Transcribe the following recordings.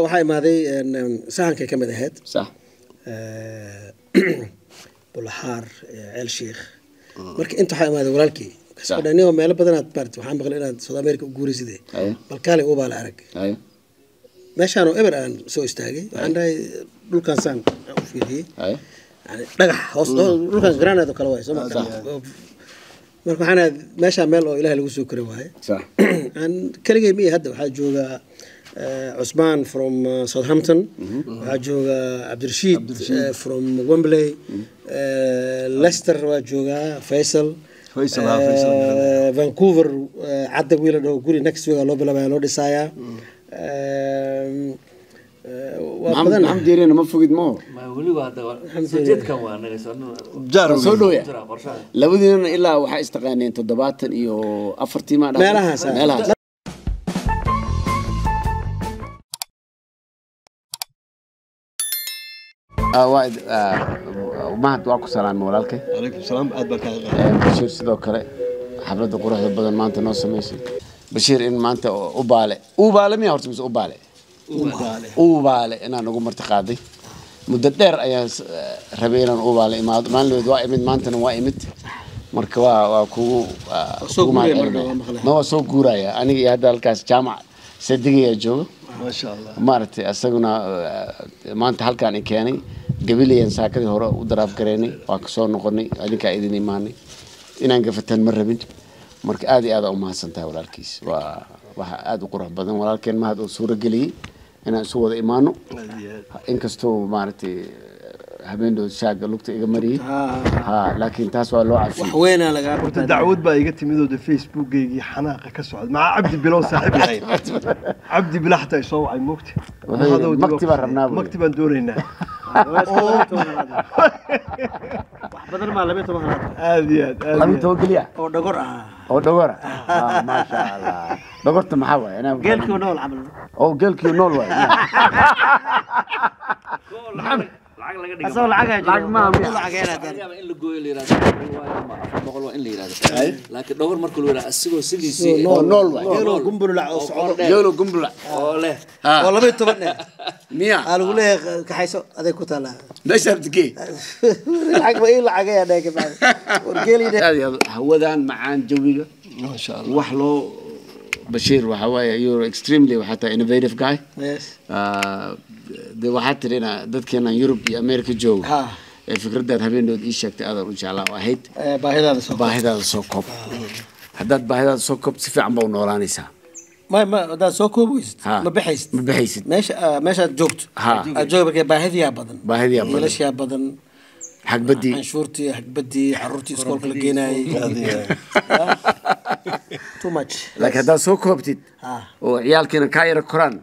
waxay imaaday sahanka ka mid ahayd صح bulaxaar ceel sheekh marka inta waxay imaaday walaalkii kasoo meelo badan aad baartay waxaan maqlay inaad South America u guuraysidee balkaale u baala arag meeshaan oo eber aan soo istaagay waxaan dhahay dhulkan saan u fiiriyay yani dhagax hoos dhulkan granite kala way soo marka waxaan meeshaan meel oo Ilaahay lagu soo koray waay صح aan kaligay miyay hadda waxaa jooga Usman from Southampton waxaa jooga Abdirashiid from Wembley Leicester waa jooga Faisal Vancouver cadda wiil oo guri next week loo bilaabay loo dhisayaa محمد ديرين ما فوقد مو ما ولي هذا سجد كم وانا جار سودويا لابدين إلا وحى استقانين تضباط إيو أفرتي ما مالها واحد ما هتوقع سلام ولالك عليكم السلام أدبك بشير سيدو كله حفلة قروح بدل ما أنت نص ماشي بشير إن ما أنت أوبالة مية هرتمس أوبالة أنا نقول مرتقادي مدة أيام ربينا أوبالة ما نلود وايمد ما أنت نوايمد مركوا وكو ما هو سوق جورايا أنا هذا الكاس جامع صدقني جو ما شاء الله مارتي أستغنا ما أنت هل كان كياني قبلي ينساكني هورا وضرب كريني وأكسر نقولني أدي كأيدني ماني إن أنك فتن مرة بنت مرك آدي هذا أمها سنتها ولا الكيس وآدي قرح بدن ولا كان ما هذا صورة قلي أنا سوى إيمانه إنك استو مارتي هبيندو شاق لقطة إجمالي لكن تاسوا لو عارف وحوينا لقى دعوت بقى يجت ميدو ده فيسبوك يجي حناقة كسعد مع عبد بلو صاحب العين عبد بلحته يصوع المكت هذا مكتب الربنا مكتب دورنا بدل ما لبيته ما هذه لبيته قليا أو دقر ما شاء الله دقرت محاوى أنا قال كيو نول عمل أو قال كيو نول واي أصلا العجاج ما إلا جوي اللي راد بقول إلا يراد لكن دور مركل ولا السجو سيدي سي نول واي يلو قنبلة لا يلو قنبلة ولا والله بيت تبني مية قالوا لي كحيسو هذا كتلا ليش أبتكي العجب إيه العجاج هذا كمان ورجالي ده هذا هو ذا معان جوية ما شاء الله وحلو بشير وحواي you're extremely وحتى innovative guy yes ده وحتى لنا ده كنا يوروب أمريكا جو الفكرة ده هبين دود إيش شكل هذا إن شاء الله واحد باهدا السوكوب حداد باهدا السوكوب سفي عم بونوراني سا ما ده سوكوب ما بحيست ماشي جوكت جوك باهدي يا بدن ليش يا بدن حق بدي عشورتي حق بدي عرورتي سكول كل جيناي too much لكن هذا سوكوبتي وعيال كنا كاير القرآن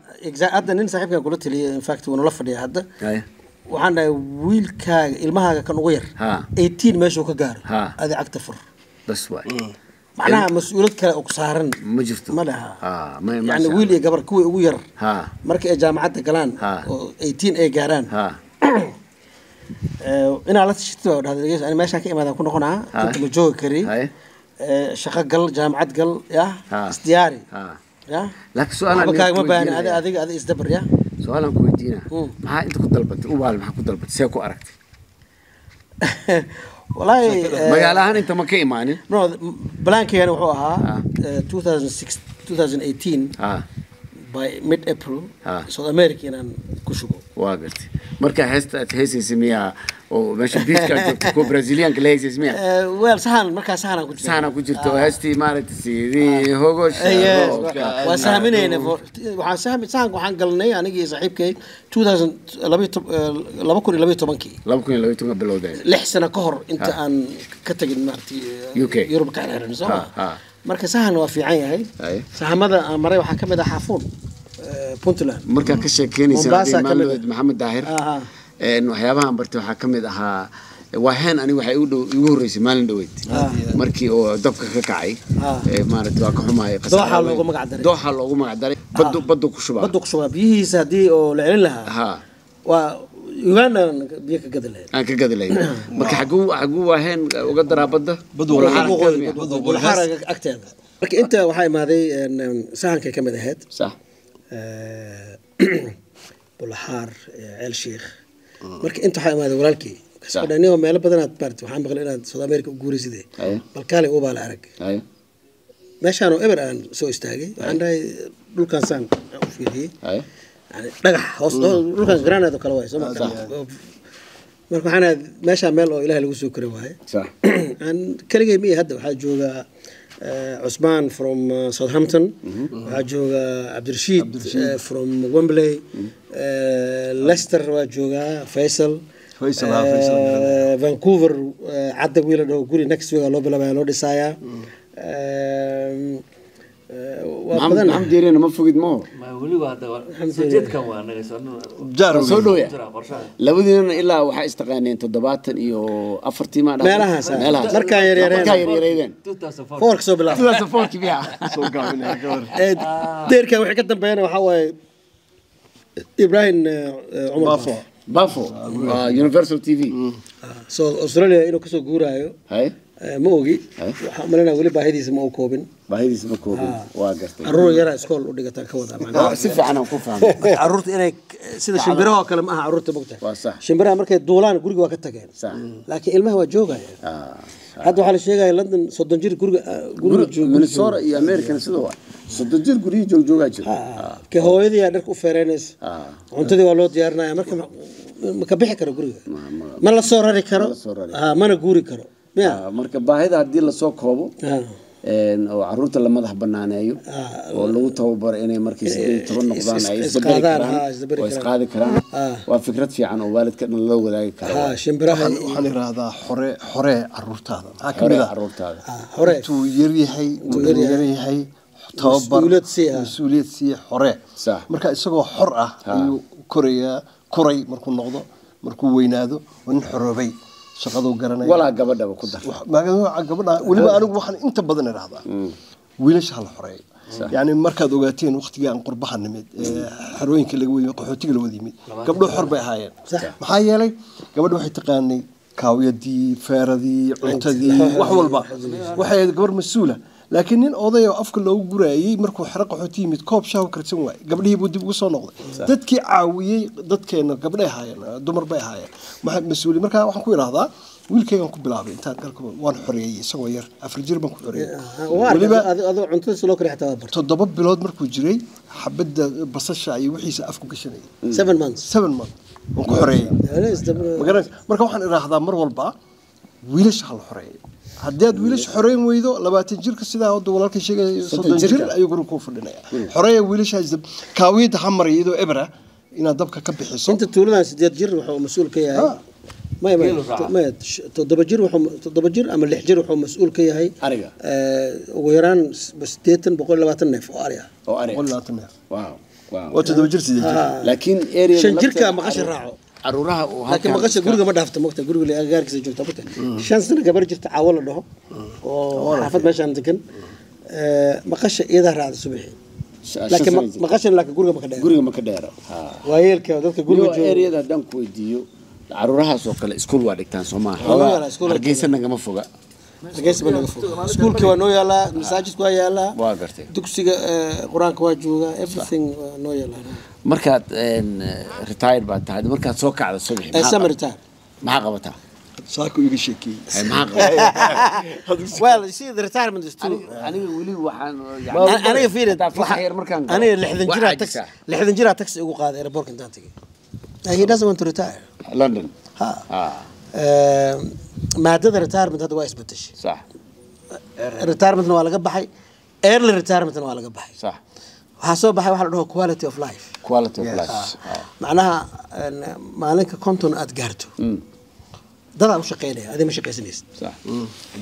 هذا نين صاحبك قلت لي in fact ونلف لي هذا وحنا ويل كا المها كان غير 18 ماشي وكجار هذا أكتفر بس واي معناها مسؤولية كأقصارن ما جفته ما لها ما يعني ويل يجبر كوي وير مركز جامعة جلان 18 جاران أنا على تشتوى هذا الجيش أنا ماشي كي ماذا كنا هنا كنت مجوي كري شقة قل جامعة قل يا استياري يا لكن سؤال ما بين هذا إصدبر يا سؤال كويتينا ما أنت كنت طلبت وبال ما كنت طلبت سيكو أركت والله ما قالها أنت ما كي ماني no بلانكي أنا وحوها 2006 2018 by mid-April South American and كشوكو واقلت مركا هسه سميها وماشي بيت كو برازيليان كلا هسه سميها ويل سهل مركا سهل كنت هستي مارت سيدي هوغوش وسامين waxaan sahan waxaan galnay anigii saaxiibkay 2012 bilowday 6 sano ka hor inta aan ka tagin maartii Yurub ka xiriirno soo marka sahan waa fiican yahay sahamada maray waxa kamid ah xafuun Puntland marka ka sheekeynaysa maxamed daahir waxyaabaha bartay waxa kamid ahaa waxaan ani waxay ugu horeysay maalin dhaweyd markii oo dabka ka kacay maaragtay waa ka xumaay dooxa loogu magac daray badu ku shubaa biyihiisa hadii oo la celin lahaa waa Uganda biyo ka gadalay marka xagu waxaan uga daraabada badu agteeda marka inta waxa imaaday sahanka kamid ahayd صح bulaxaar ceel sheekh marka inta waxaa imaaday walaalkii kasbadhaniyoo meelo badan aad baartay waxaan maqlay inaad South America u guuraysidee bal kaalay ubaa la arag meeshaan oo eber aan soo istaagay waxaan dhahay dhulkan saan u fiiriyey yani dhagax hoos dhulkan granite kala waay soo marka waxaan meeshaan meel oo ilaahay lagu soo kari waaye aan kaligay miya hadda waxaa jooga Usman from Southampton waxaa jooga Abdirashiid from Wembley Leicester waa jooga Faisal Vancouver cadda wiil oo guri next week loo bilaabay loo dhisayaa محمد ديرين ما فوقد مو ما ولي واحد سجد كم وانا جار سودويا لابدين إلا وح استقانين تضباط إيو أفرتي ما مالها مركان يريرين فورك سو بلا فورك بيها soo gaabinaya دير كان وحكي كتب بينه وحوي إبراهيم عمر بافو يونيفرسال تي في سو أستراليا إنه كسو جورايو هاي ما أوجي وحملنا ولي باهديس ما أوكوبن باهديس ما أوكوبن واقرت الرو يرى سكول ودي قتال كودا معنا سيف أنا وكوفهم عرورت إنك سيدا شمبرها كلام عرورت بقتها صح شمبرها مركز دولان جورج وقتها كان صح لكن إلما هو جوجا هذا حال الشيء جاي لندن صدق جورج من الصور يا أمريكان سدوا صدق جورج جوجا كهويدي أدرك أفرينس عنتدي والله ديارنا يا مركز مكبح كرو جورج ما لا صور هذي كرو ما أنا جورج كرو marka baahida hadii la soo koobo oo caruurta la madax banaaneeyo oo lagu tababaro inay markii 17 noqdaan ay isqaadi karaan waa fikrad fiican oo waalidka dhan loo wadaagi karo shimbiraha waxaan iraahdaa xore caruurtaada maxaa kamid ah caruurtaada xore tuu yaryahay tababar mas'uuliyad si xore marka isagoo xor ah ayuu koray markuu noqdo markuu weynaado wan xoroobay shaqadu garanay wala gabadha ku dar gabadha waliba anigu waxaan inta badan iraahdaa wiilasha hal xoreey yani markaad ogaateen waqtiga aan qurbaha nimid xarooyinka laga weeyay qaxootiga la wadimid gabdho xor bay ahaayeen maxaa yeelay gabadha waxay taqaanay kaawiyadii feeradii cuntadii wax walba waxay gabar mas'uula laakiin nin oday oo afka loogu guraayay markuu xira qaxooti yimid koob shaaw karsan waay gabdhihii buu dib ugu soo noqday dadkii caawiyay dadkeena gabdhay ahaayeen dumar bay ahaayeen mas'uuli marka waxaan ku iraahdaa wiilkaygan ku bilaabay intaan galka waan xoreeyay isagoo yar afar jir baan ku xoreeyay waliba adoo cuntada soo kari xataa bar 7 bilood markuu jiray xabada basasha ay wixiisa afku gashanay 7 months waan ku xoreeyay marka waxaan iraahdaa mar walba wiilasha hal xoreeyay haddii aad wiilash xoreyn weydo 20 jirka sidaa oo walaalkay sheegay 30 jir ayuu guriga ku fadhinaya xoreeya wiilasha kaawiyada hamar iyadoo ebra ina dabka ka bixiso inta tuuladan 8 jir wuxuu mas'uul ka yahay ما تدبجير أما اللي حجر وحوم مسؤول كي هاي ويران بس ديتن بقول لبعض النف وأريا بقول لبعض النف واو وتدبجير سيدي لكن إيريا شنجر كا ما قش الراعو عرورها لكن ما قش جورج ما دافت مقطع جورج اللي أجارك زي جورج تبته شان سنة قبل جرت عوال له وحفظ ماشي عندكن ما قش إذا راد الصبح لكن ما قش لك جورج ما كدير وهيل كا ذلك جورج إيريا ده دم كويديو عرورها سوق الإسكول وادكتان سوما هرجيسنا نجمع فوقا هرجيسنا نجمع فوقا إسكول كوا نويلا مساجد كوا يلا واقرتي دكسيجا قرآن كوا جوجا everything نويلا مركات ريتاير بعد هذا مركات سوق على الصبح سمر ريتاير ما قبتها ساكو يجي شكي ما قبتها well you see the retirement is too أنا ولي وحن أنا يفيد أنا لحد جرا تاكس يقول قاعد إيربورك أنت تيجي he doesn't want to retire London ما تقدر retirement هذا وايس بتش صح retirement نوع لقى بحي early retirement نوع لقى بحي صح حاسوب بحي واحد له quality of life معناها ما لك كنتون أتجارته ده مش شقيني هذا مش شقيس نيست صح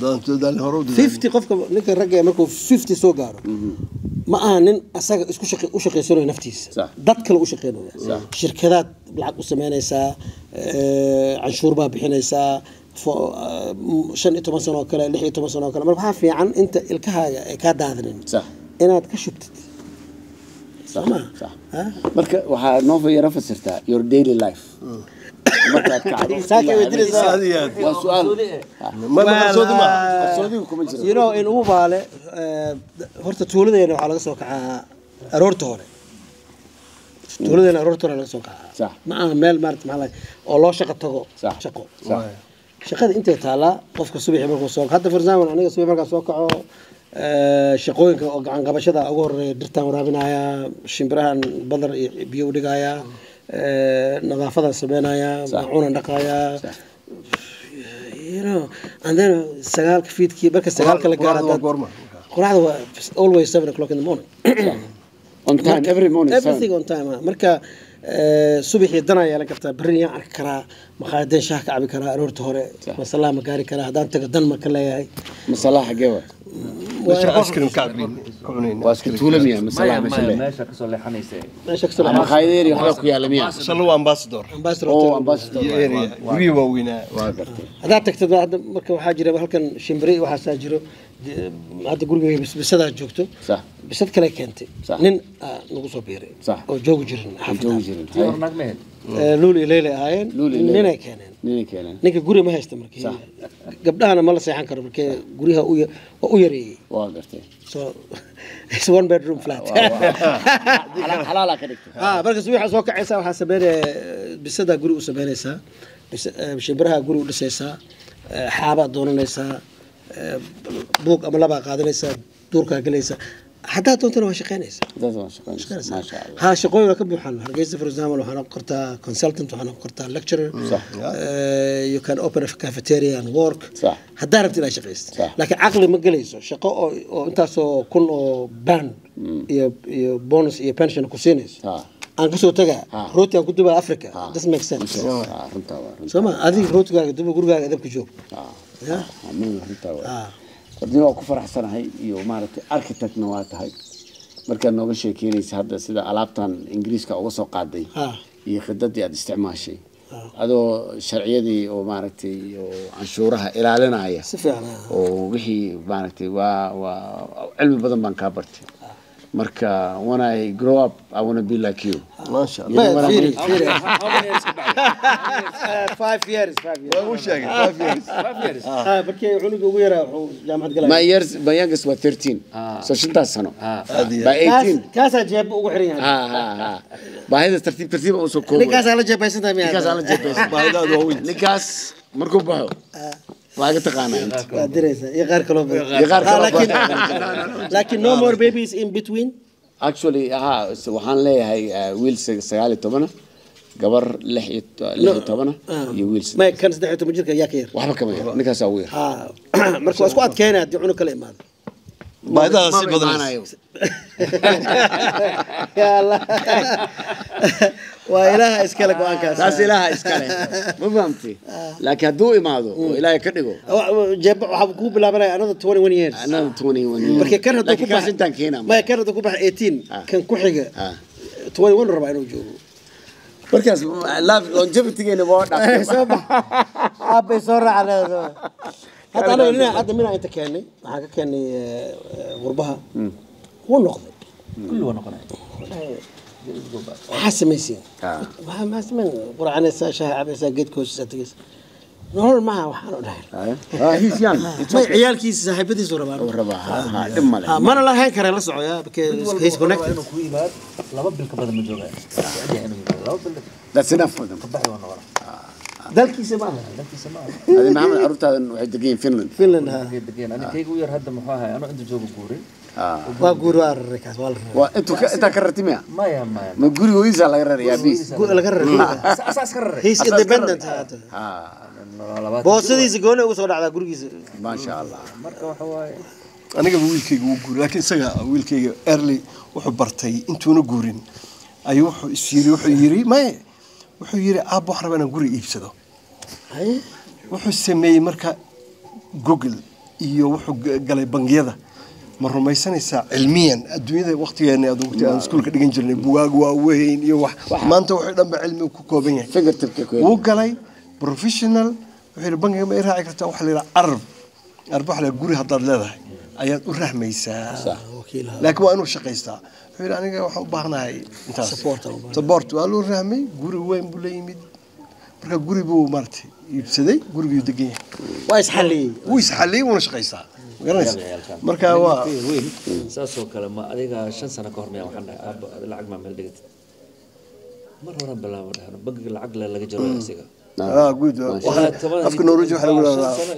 ده الهروب 50 قفك لك الرجال مركو 50 سوغارو ما أنا أساق إسكو شقي سوري نفتيس ضد كل وشقينه شركات بالعقد سمينيسا عشور باب بحنيسا شن إنتو مثلا وكلا لحية إنتو مثلا وكلا مربحها في عن أنت الكها كاد هذين صح أنا تكشفت صح مركا وح نوفي يرفع سرتا your daily life مركا كعادي ساكي ودرس وسؤال ما السعودي وكم جرى you know إن هرت تولد يعني على قصة أرورت هوري tuuladana aroorta laga soo kacaa صح ma aha meel maarta maxaa oo loo shaqo tago صح shaqo صح shaqada intay taalaa qofka subaxii markuu soo hadda for example aniga subax markaa soo kaco shaqooyinka oo gacan qabashada ugu horeeya dhirtaan waraabinaya shimbirahan badar iyo biyo u dhigaya nadaafada sameynaya macuuna dhaqaya you know and then sagaalka fiidkii marka sagaalka la gaaro quraacda waa always 7 o'clock in the morning on time every morning everything on time marka subaxii dana yeelan kartaa berri yaan arki karaa maqaayadeen shaah ka cabi karaa aroorta hore masalaha ma gaari karaa haddaan tago dan ma ka leeyahay masalaha xageewa askrim kacbin واسكتولميا مثلا meesha ka soo leexanaysa meesha kasoo ama khaydeeri waxa ku yaala miya shallow ambassador oo ambassador area guri waawina waa gartay hadaa tagtid hadda marka waxaa jira halkan shimbiri waxaa jiro hadda guriga bisada joogto صح bisad kale keentay nin nagu soo biiray صح oo joogi jirin joogi jirin hornag mehed luuli leele ahaayeen ninay keeneen ninka guri ma haysta markii gabdhahana ma la seexan karo markii guriga u yareeyay waa gartay so it's one bedroom flat xalaala ka dhigtay marka subaxa soo kacaysa waxa sameeyay bisada guri u sameynaysaa shimbiraha guri u dhisaysaa xaaba doonanaysaa buug ama laba qaadanaysaa duurka galaysa حتى تونتنا وشقينيس. ما شاء الله. ها شقوي لك بوحنا. هرجيز for example وحنا قرتا consultant وحنا قرتا lecturer. صح. You can open a cafeteria and work. صح. هدارت إلى شقيس. لكن عقلي ما جليسه شقاء أو أنت سو كل بان ي bonus ي pension كوسينيس. أنا كسو تجا روتي أنا كنت بأفريقيا. Doesn't make sense. سما هذه روتي قاعد تبغى قرقة قاعد تبكي جوب. يا. مين هنتا wadniga ku faraxsanahay iyo maaragtay architectna waa tahay marka nooga sheekeynaysa hadda sida alaabtan ingiriiska uga soo qaaday iyo khidadii aad isticmaashay adoo sharciyadii oo maaragtay oo canshuuraha ilaalinaya si fiican oo wixii maaragtay waa cilmi badan baan ka bartay marka when I grow up I want to be like you ما شاء الله 5 years وش يعني 5 years بركي عنق ugu yaraa jaamacad galay my years my youngest was 13 so shantaas sano by 18 kaasa jeeb ugu xiran yahay baahida tartiib oo soo koobo ninkaas la jeebaysan miyaa ninkaas la jeebaysan baahidoodu waa weyn ninkaas markuu baxo waaga taqaanaa waa diraysa iyo qaar kale laakiin no more babies in between actually waxaan leeyahay wiil 19 gabar 16 iyo wiil ma kan 16 jirka yaa ka yar waxba kama yar ninkaas waa weyn marka waa isku adkeynaa hadii cunug kale imaado baahidada si badan ya allah waa ilaaha iskale go'aankaas taas ilaaha iskale ma fahamtay laakiin haduu imaado oo ilaahay ka dhigo jeeb waxa ku bilaabanaya another 21 years another 21 years marka kan haduu ku baxay intaan keenaa ma kan haduu ku baxay 18 kan ku xiga 21 raba inuu joogo markaas love longevity-geena waa dhaqay abay soo raacnaa hadda ana hadda mina inta keenay waxa ka keenay qurbaha wuu noqday kullu waa noqonay حاسميسين ما اسمن قرآن الساشة عبد ساجد كوش ساتجس نور ما وحنا ده هيس يعني ما عيال كيس صاحبتي زورا وربا إما ما أنا لا هاي كره لا سعيا بك هيس كونكت إنه كوي بعد لا ببل كبر من جوجا لا ببل that's enough for them كبر وانا ورا ذلك سماه هذا معمل عروتها واحد دقيقة فنلند ها أنا كي يقول هذا محاها أنا عندي جوجا كوري وقوروا الركاز والله وأنت كررت مياه ما ما قولي ويزا لا يرر يا بيس لا كرر أساس كرر هيس independent هذا بوسدي سجونه وصل على قرقيز ما شاء الله مركب حواي أنا قبل ويلكي وقول لكن سجى ويلكي early وحبرتي أنتوا نقولين أيوه يصير يحيري ما يحيري أبو حرب أنا قولي يبصده وحسمي مركا جوجل يوحو قال بنجيده مرة ما يسنيسا علميا الدنيا وقت يعني أدوك سكول كده جنجرني بواق وين يوح ما أنت واحد لما علمي وكوبينه فكر تبكي وقالي بروفيشنال وحيل بنجي ما يراعي كرتا وحلي عرب أربح له جوري هذا لا أيات الرحمة يسا لكن وأنا شقيستا وحيل أنا وحب بحنا هاي سبورت وقالوا الرحمة جوري وين بوليمد بركة جوري بو مرتي يبصدي جوري بيدقيه ويسحلي ونشقيستا marka waa saasoo kale ma adiga 5 sano ka hor ma waxaan lacag ma meel dhigtay مرة بلا بقى العقل اللي جرى سيجا جود أفكر نورج وحنا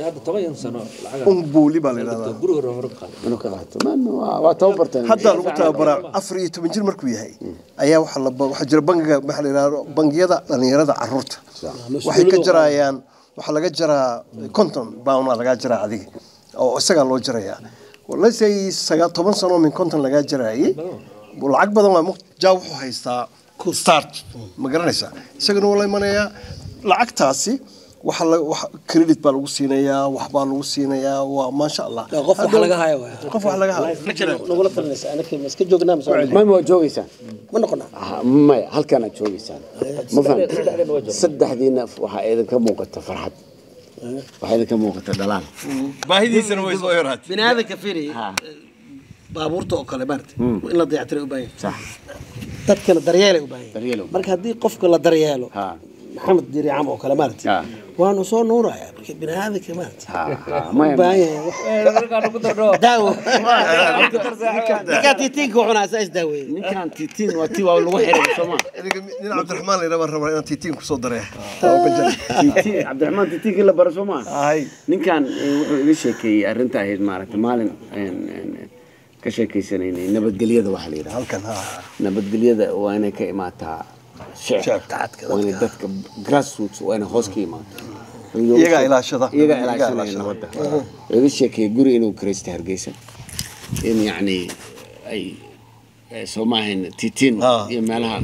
هذا 8 سنة بولي بالله قولوا رقم أنا كرهت ما إنه وتوبرت hadda lagu tababaraa 14 jir markuu yahay ayaa waxa jira bangiga waxa la yiraahdo bangiyada dhalinyarada carruurta waxay ka jarayaan waxa laga jaraa konton baan laga jaraa adiga oo isaga loo jarayaa wala say 10 sano min konton laga jaraayay lacag badan waa jaa wuxuu haystaa ku start ma garanaysaa isagana wala imanaya lacagtaasi waxa credit baa lagu siinayaa wax baa lagu siinayaa waa ma sha Allah qof wax laga hayo qof wax laga hayo nagula talinaysa anaka iska joognaa ما جوجيسان ma noqona ما halkana joogisaan ma fahantay saddexdiina waxa ay ka muuqata farxad waxa ay ka muuqata dhalaan baahidiisana way soo yaraatay binaadamka fiiri baabuurta oo kale baartay in la dayactiro u baahan صح dadkana daryeelay u baahan marka hadii qofka la daryeelo محمد ديري عام أو كلامات وأنا صار نورا بنهذا كمان ما داو كان تيتين كوعنا أساس داوي كان تيتين وتيوا والوحيد سما عبد الرحمن اللي ربنا تيتين كصدره تيتين عبد الرحمن تيتين كله برسوما هاي نكان وشكي أرنتا هيد مارك مالن كشكي سنين نبت قليدة وحليرة هل كان نبت قليدة وأنا كإماتها شعب وأنا دتك grassroots وأنا هوسكي ما يجا إلى شذا يجا إلى شذا هذا الشيء يقول إنه كريست هرجيسن إن يعني أي سوماهن تيتين يمالها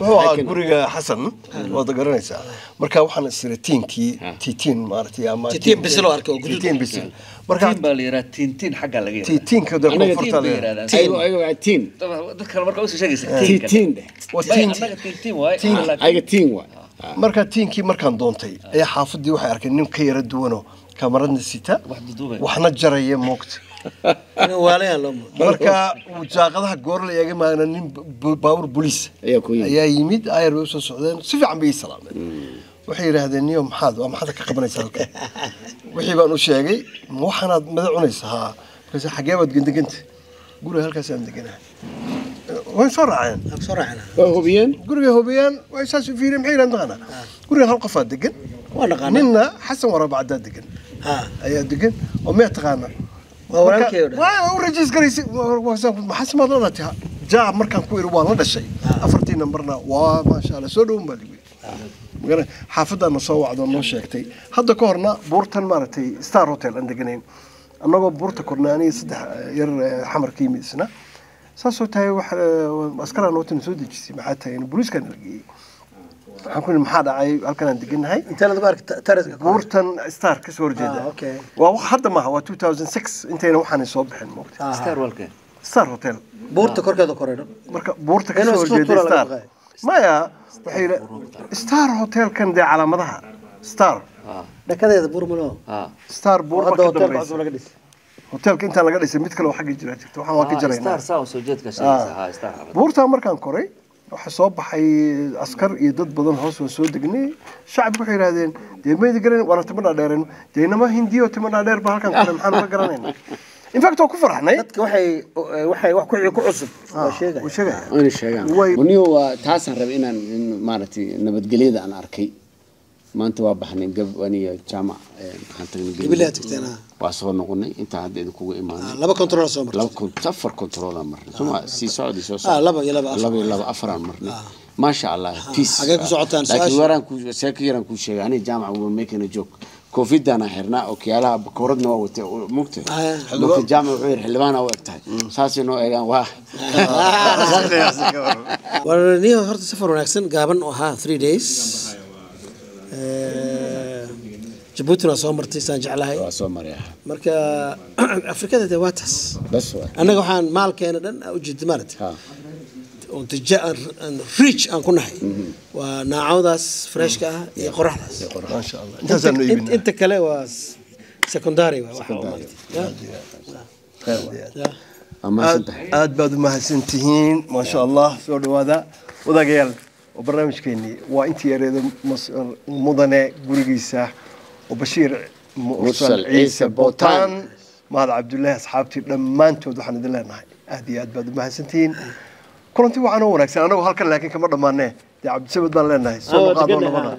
هو قرية حسن وضع قرنيسا مركا وحنا السرتينكي تيتين مارتي أما تيتين بسلو أركو تيتين بسلو مركا باليرا تيتين حاجة لقينا تيتين كده كونفورتال أيوة تين ذكر مركا وش شيء تيتين ده وتين تيتين واي أيوة تين واي مركا تينكي مركان دونتي أي حافظ وحي أركن نيم كير دوانو كاميرا الستة وحنا جريه موقت أنا والي الله مركا وجاقدها جور اللي يجي معنا نيم باور بوليس يا يميد أير ويوصل السعودية سيف عم بيسلام وحي هذا اليوم حاضر وما حدا كقبنا يسالك وحي بقى نشيء مو حنا مدعونيس ها بس حجابة جنت قولوا هالكاس عندنا وين صرعان بسرعة هوبيان قولوا هوبيان وإساس في رمحيل عندنا قولوا هالقفات دقن ولا قانا منا حسن ورا بعد دقن أي دقن وما تغانا ورجيس كريس ما حسن ما ضلتها جاء مركان كوير والله الشيء أفرتين نمبرنا وما شاء الله سلوم بالي حافظ أنا صوّع ذا نوشيكتي هذا كورنا بورتن مارتي ستار هوتيل عندنا أنا بورت كورناني صدق ير حمر كيمي سنة ساسو تاي وح أسكر نوتن سودي جسي معتها يعني بوليس كان رجي حكون محاضة عاي هالكان عندنا هاي أنت لا تبارك ترى بورتن ستار كسور جدا أوكي وحتى ما هو 2006 أنت نوحني صبح الموقت ستار والكن ستار هوتيل بورت كوركا دو كوريدو بورت كسور جدا ستار ما يا وحيل ستار هوتيل كان ده على مدها ستار ده كذا بور ملو ستار بور هذا هوتيل بعد ولا قديس هوتيل كنت أنا قاعد اسمي كله حق جراتك توحنا واقع جرينا ستار ساو سوجت كشيء هاي ستار بورتا مركان كوري وحصاب حي عسكر يضد بدن هوس وسود جني شعب وحيل هذين دي ما يدقرين ولا تمنع دارين دينا ما هندي وتمنع دار بهالكان كلام حنا قرانين إن فاكت أكو فرحنا dadka waxay ku cusub أنا شيء ونيو تاسع ربنا إن مارتي نبتقليد أنا أركي ما أنت واضحني قبل وأني جامع قبلها تكتنا وأصور نقولني أنت عاد كوجا إيمان لبا كنترول صومر لو كنت سفر كنترول أمر ثم سي سعودي سو لبا أفر أمر ما شاء الله بيس لكن وران ساكيران كل شيء يعني جامع وميكن جوك كوفيد أنا حرنا أوكي على بكوردنا ومكتب لو في الجامعة غير حلوان أو وقتها ساسي إنه إيران واه ورنيه هرت سفر ونكسن قابن وها 3 days جبوتي راسو مرتي سان جعلها راسو مريح marka Afrikada de waatas bas waa anaga waxaan maalkeena dhan u jeed maartay oo tijaar rich aan ku nahay waa naacawdaas freshka ah iyo qoraxdaas ما شاء الله انت زين يبين inta kale waa secondary waa aad baad u mahadsantihiin ma sha Allah soo dhawaada wadaagayaal barnaamijkeeni waa intii yareedo mudane gurigiisa وبشير مرسل عيسى بوتان ماذا عبد الله أصحابتي لما أنتوا دحنا دلنا أهدي أدباد ما هسنتين كنتي وعنو ونكسر أنا وهالكن لكن كمرة ما نه dee cabdisamed baan leenahay soo qaadoo nabada